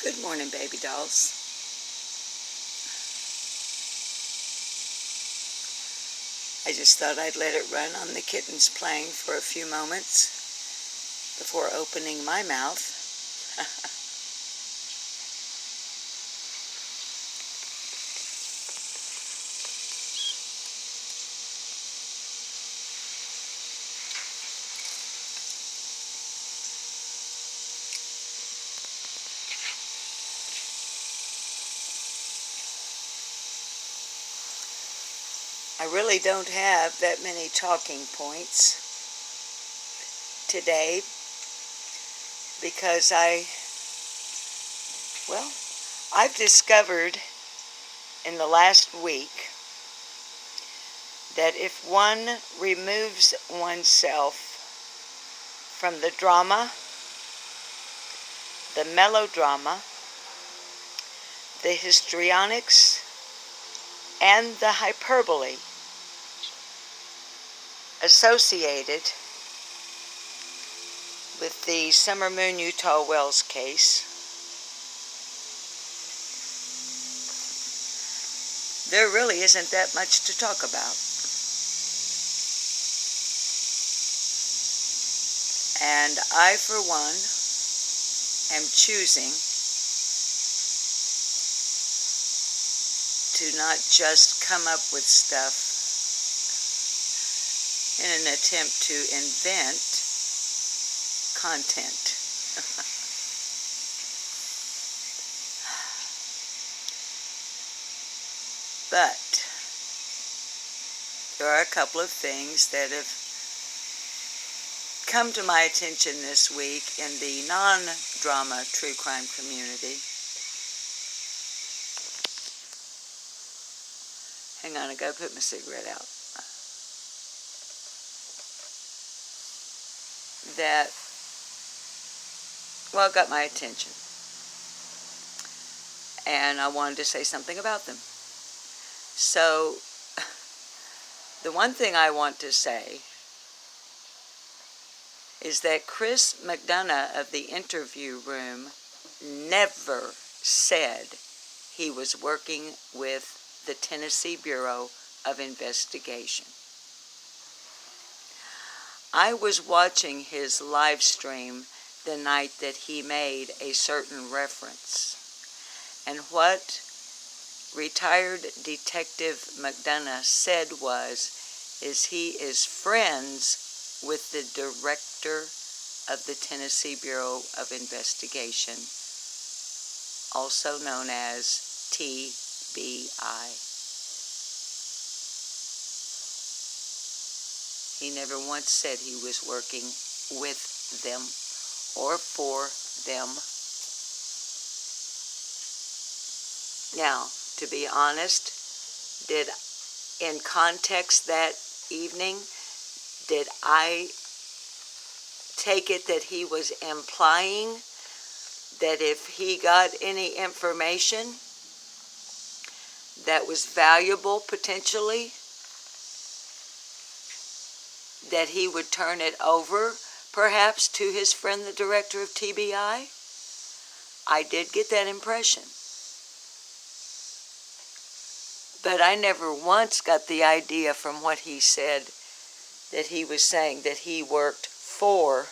Good morning, baby dolls. I just thought I'd let it run on the kittens playing for a few moments before opening my mouth. I really don't have that many talking points today because I've discovered in the last week that if one removes oneself from the drama, the melodrama, the histrionics, and the hyperbole associated with the Summer Moon Utah Wells case, there really isn't that much to talk about. And I, for one, am choosing to not just come up with stuff in an attempt to invent content. But there are a couple of things that have come to my attention this week in the non-drama true crime community. Hang on, I gotta put my cigarette out. That, well, got my attention. And I wanted to say something about them. So, the one thing I want to say is that Chris McDonough of the Interview Room never said he was working with the Tennessee Bureau of Investigation. I was watching his live stream the night that he made a certain reference. And what retired Detective McDonough said is he is friends with the director of the Tennessee Bureau of Investigation, also known as TBI. He never once said he was working with them or for them. Now, to be honest, in context that evening, did I take it that he was implying that if he got any information that was valuable potentially, that he would turn it over, perhaps, to his friend, the director of TBI? I did get that impression. But I never once got the idea from what he said that he was saying that he worked for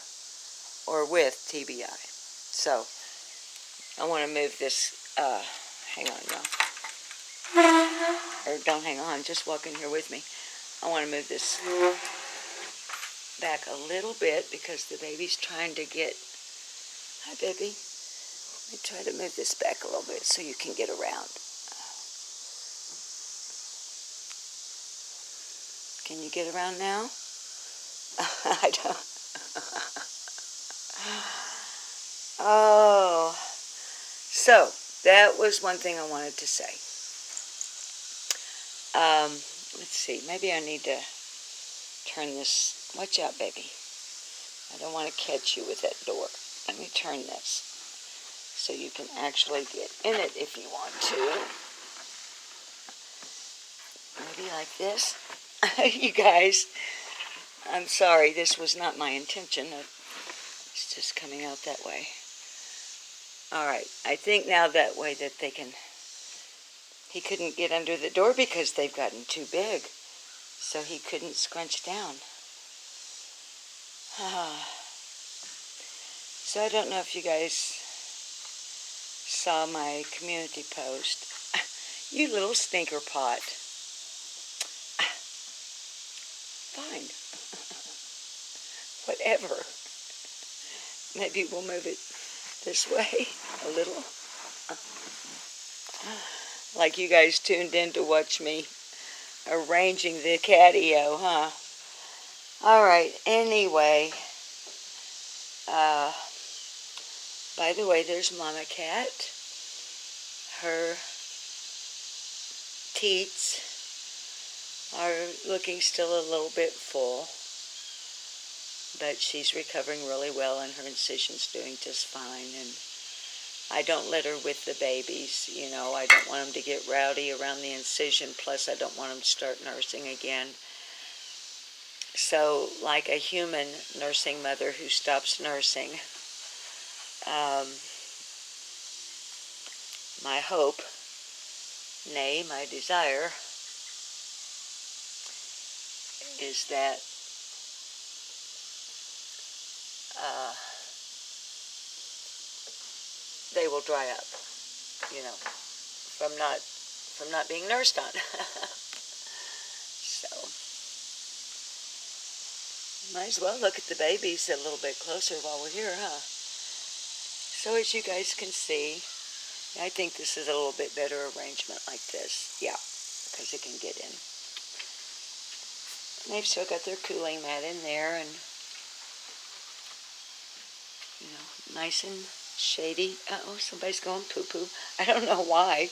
or with TBI. So, I want to move this, hang on, y'all. Or don't hang on, just walk in here with me. I want to move this back a little bit because the baby's trying to get... Hi, baby. Let me try to move this back a little bit so you can get around. Can you get around now? I don't... Oh. So, that was one thing I wanted to say. Let's see. Maybe I need to turn this... Watch out, baby. I don't want to catch you with that door. Let me turn this so you can actually get in it if you want to. Maybe like this. You guys, I'm sorry. This was not my intention. It's just coming out that way. All right, I think now that way that he couldn't get under the door because they've gotten too big, so he couldn't scrunch down. So I don't know if you guys saw my community post. You little stinker pot. Fine. Whatever. Maybe we'll move it this way a little. Like you guys tuned in to watch me arranging the catio, huh? Alright, anyway. By the way, there's Mama Cat. Her teats are looking still a little bit full, but she's recovering really well and her incision's doing just fine. And I don't let her with the babies, you know. I don't want them to get rowdy around the incision, plus I don't want them to start nursing again. So, like a human nursing mother who stops nursing, my hope, nay, my desire, is that they will dry up, you know, from not being nursed on. So, might as well look at the babies a little bit closer while we're here, huh? So as you guys can see, I think this is a little bit better arrangement like this. Yeah, because it can get in. And they've still got their cooling mat in there, and you know, nice and shady. Uh-oh, somebody's going poo-poo. I don't know why.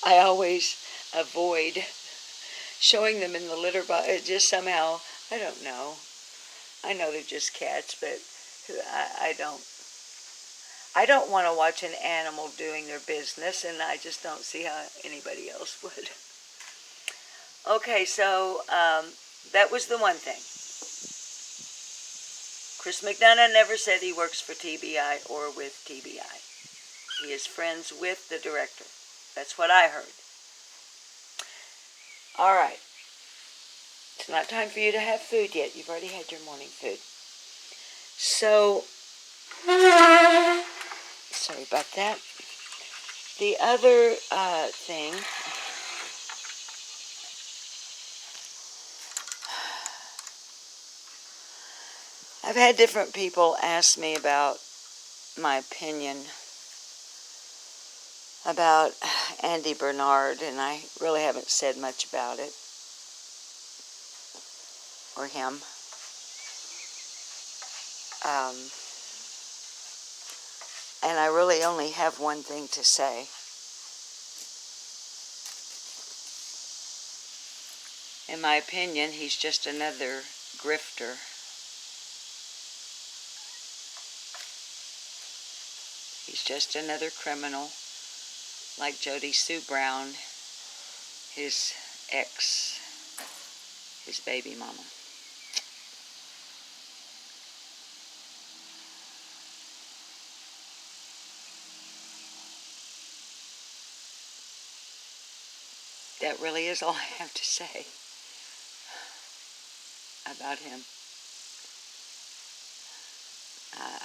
I always avoid showing them in the litter box. It just somehow, I don't know. I know they're just cats, but I don't want to watch an animal doing their business, and I just don't see how anybody else would. Okay, so that was the one thing. Chris McDonough never said he works for TBI or with TBI. He is friends with the director. That's what I heard. All right. It's not time for you to have food yet. You've already had your morning food. So, sorry about that. The other thing, I've had different people ask me about my opinion about Andy Bernard, and I really haven't said much about it, or him. And I really only have one thing to say. In my opinion, he's just another grifter. He's just another criminal, like Jody Sue Brown, his ex, his baby mama. That really is all I have to say about him.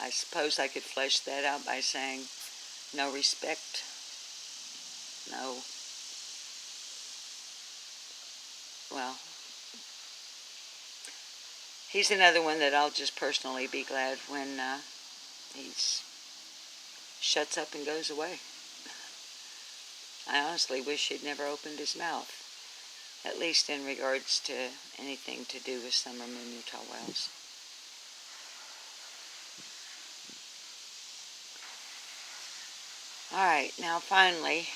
I suppose I could flesh that out by saying no respect, no, well, he's another one that I'll just personally be glad when he shuts up and goes away. I honestly wish he'd never opened his mouth, at least in regards to anything to do with Summer Moon Utah Wells. Alright, now finally,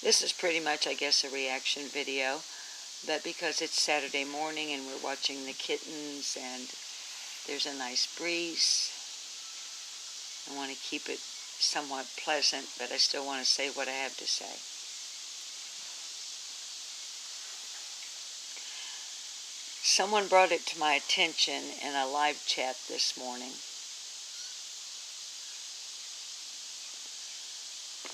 this is pretty much, I guess, a reaction video, but because it's Saturday morning and we're watching the kittens and there's a nice breeze, I want to keep it somewhat pleasant, but I still want to say what I have to say. Someone brought it to my attention in a live chat this morning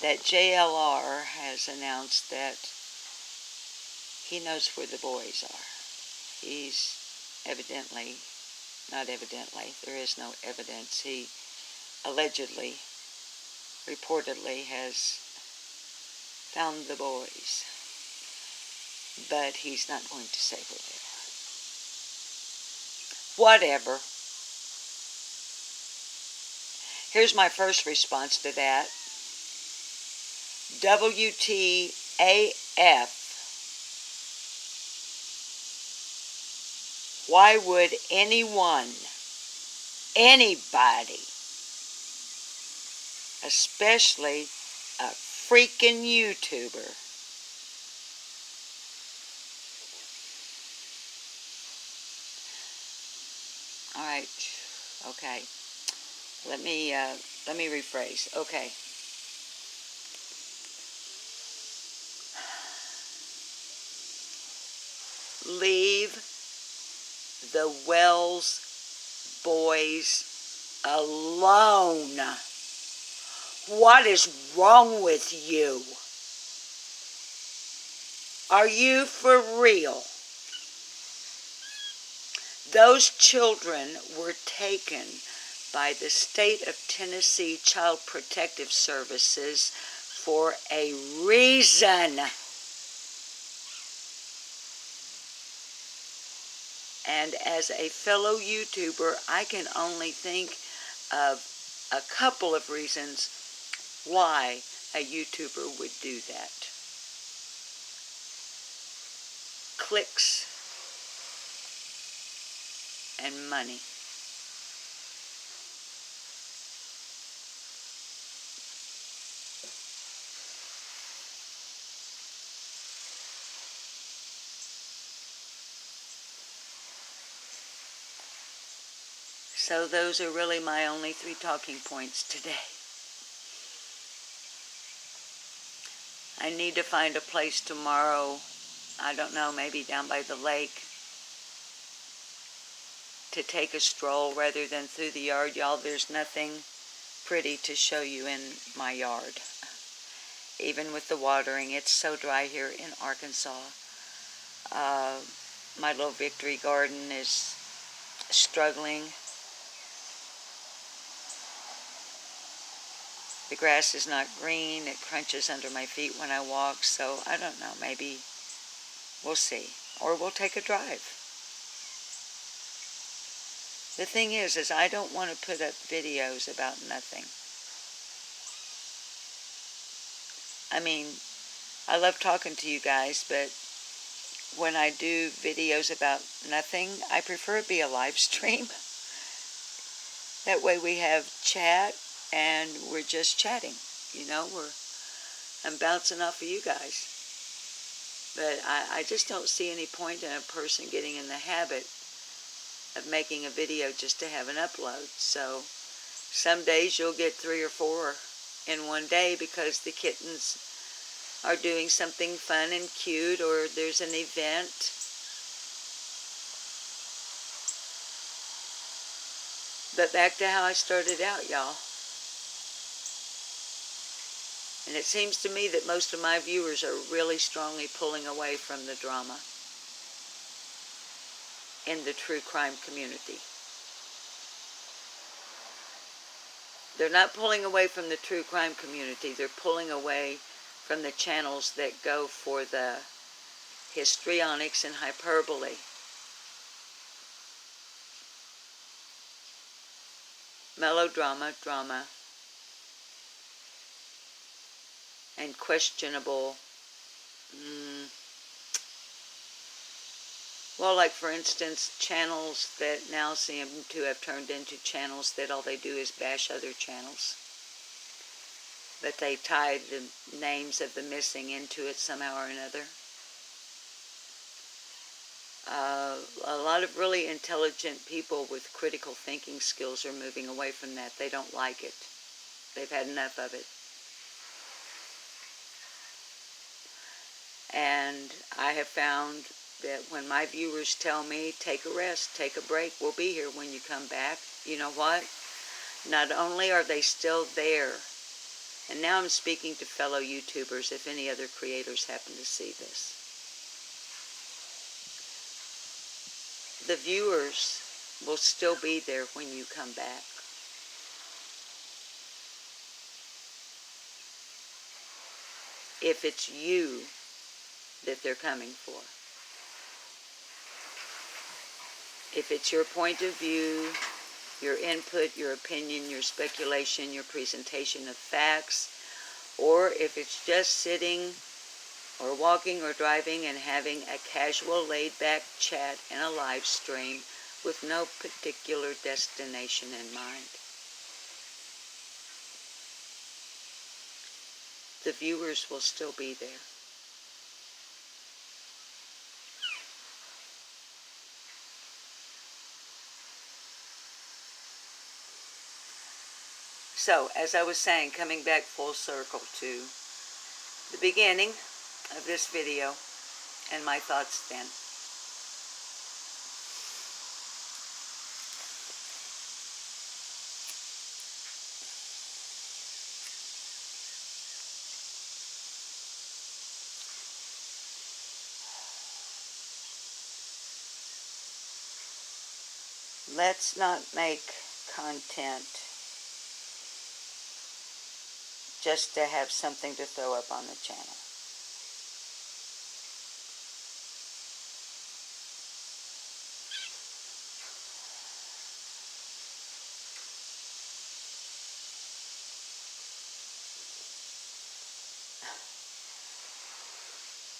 that JLR has announced that he knows where the boys are. He's evidently, not evidently, there is no evidence. He allegedly, reportedly has found the boys. But he's not going to say where they are. Whatever. Here's my first response to that. WTAF. Why would anyone, anybody, especially a freaking YouTuber, alright, okay, let me rephrase, okay. Leave the Wells boys alone. What is wrong with you? Are you for real? Those children were taken by the state of Tennessee Child Protective Services for a reason. And as a fellow YouTuber, I can only think of a couple of reasons why a YouTuber would do that. Clicks and money. So those are really my only 3 talking points today. I need to find a place tomorrow, I don't know, maybe down by the lake, to take a stroll rather than through the yard. Y'all, there's nothing pretty to show you in my yard. Even with the watering, it's so dry here in Arkansas. My little victory garden is struggling. The grass is not green. It crunches under my feet when I walk. So I don't know. Maybe we'll see. Or we'll take a drive. The thing is I don't want to put up videos about nothing. I mean, I love talking to you guys, but when I do videos about nothing, I prefer it be a live stream. That way we have chat and we're just chatting. You know, I'm bouncing off of you guys. But I just don't see any point in a person getting in the habit of making a video just to have an upload. So some days you'll get 3 or 4 in one day because the kittens are doing something fun and cute, or there's an event. But back to how I started out, y'all. And it seems to me that most of my viewers are really strongly pulling away from the drama in the true crime community. They're not pulling away from the true crime community. They're pulling away from the channels that go for the histrionics and hyperbole. Melodrama, drama, and questionable, well, like for instance, channels that now seem to have turned into channels that all they do is bash other channels. But they tie the names of the missing into it somehow or another. A lot of really intelligent people with critical thinking skills are moving away from that. They don't like it. They've had enough of it. And I have found that when my viewers tell me, take a rest, take a break, we'll be here when you come back, you know what? Not only are they still there And now I'm speaking to fellow YouTubers, if any other creators happen to see this. The viewers will still be there when you come back. If it's you that they're coming for. If it's your point of view, your input, your opinion, your speculation, your presentation of facts, or if it's just sitting or walking or driving and having a casual laid-back chat in a live stream with no particular destination in mind. The viewers will still be there. So, as I was saying, coming back full circle to the beginning of this video and my thoughts then. Let's not make content just to have something to throw up on the channel.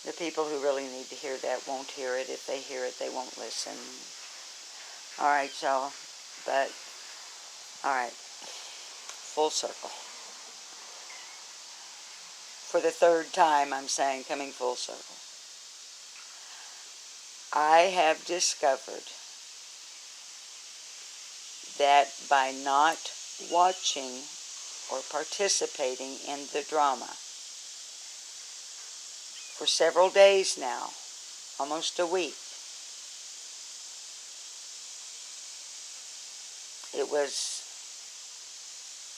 The people who really need to hear that won't hear it. If they hear it, they won't listen. Alright, y'all. But, alright. Full circle. For the third time, I'm saying, coming full circle. I have discovered that by not watching or participating in the drama for several days now, almost a week, it was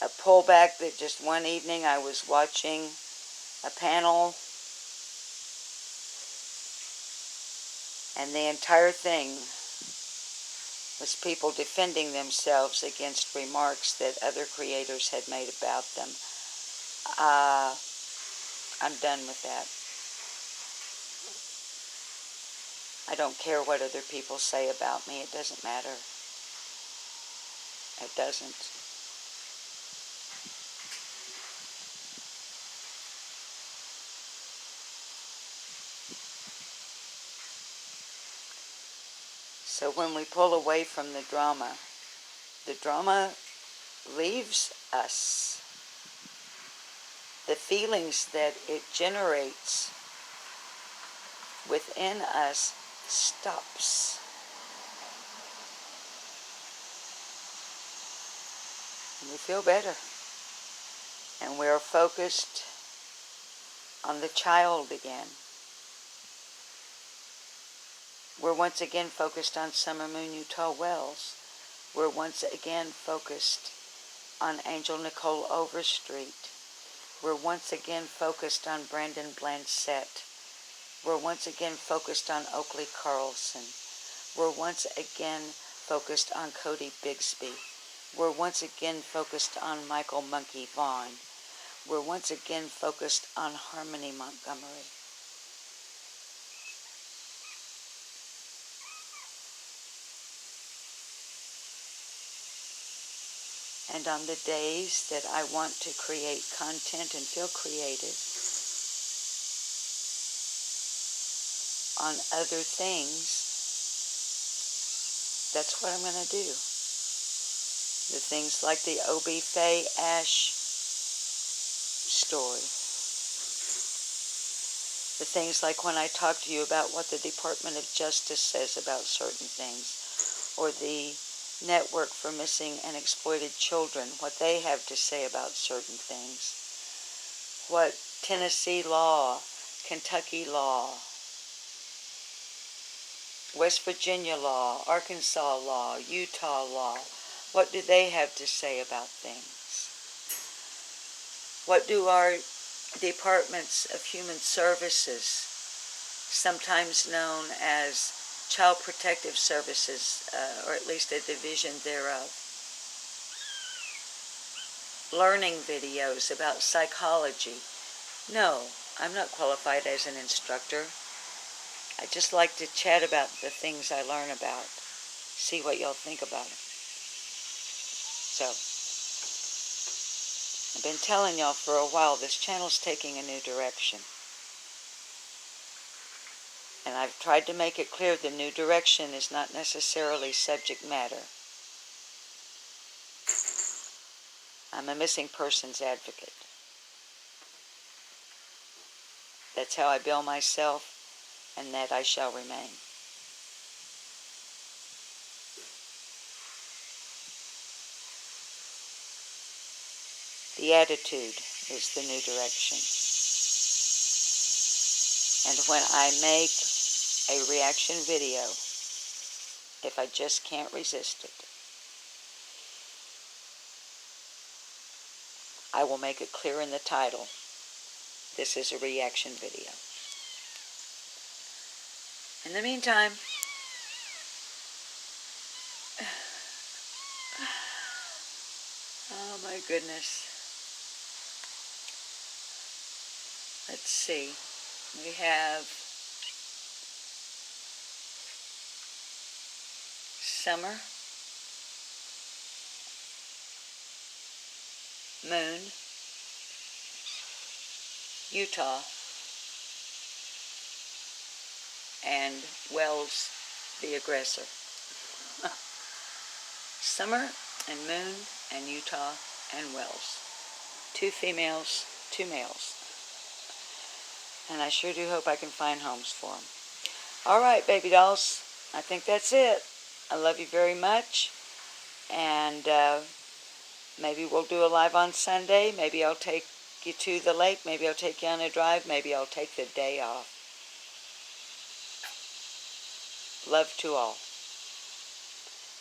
a pullback that just one evening I was watching a panel and the entire thing was people defending themselves against remarks that other creators had made about them. I'm done with that. I don't care what other people say about me. It doesn't matter. It doesn't. So when we pull away from the drama leaves us. The feelings that it generates within us stops. And we feel better. And we are focused on the child again. We're once again focused on Summer Moon Utah Wells. We're once again focused on Angel Nicole Overstreet. We're once again focused on Brandon Blanchett. We're once again focused on Oakley Carlson. We're once again focused on Cody Bigsby. We're once again focused on Michael Monkey Vaughn. We're once again focused on Harmony Montgomery. And on the days that I want to create content and feel creative on other things, that's what I'm going to do. The things like the Obie Faye Ash story. The things like when I talk to you about what the Department of Justice says about certain things, or the Network for Missing and Exploited Children, what they have to say about certain things, what Tennessee law, Kentucky law, West Virginia law, Arkansas law, Utah law, what do they have to say about things? What do our departments of human services, sometimes known as Child Protective Services, or at least a division thereof, learning videos about psychology? No, I'm not qualified as an instructor. I just like to chat about the things I learn about, see what y'all think about it. So, I've been telling y'all for a while this channel's taking a new direction. And I've tried to make it clear the new direction is not necessarily subject matter. I'm a missing persons advocate. That's how I bill myself, and that I shall remain. The attitude is the new direction. And when I make a reaction video, if I just can't resist it, I will make it clear in the title. This is a reaction video. In the meantime, oh my goodness. Let's see. We have summer, moon, Utah, and Wells, the aggressor. Summer and moon and Utah and Wells. 2 females, 2 males. And I sure do hope I can find homes for them. All right, baby dolls. I think that's it. I love you very much. And maybe we'll do a live on Sunday. Maybe I'll take you to the lake. Maybe I'll take you on a drive. Maybe I'll take the day off. Love to all.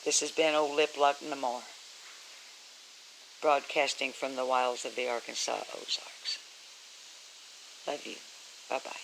This has been Old Liplock Namore, broadcasting from the wilds of the Arkansas Ozarks. Love you. Bye-bye.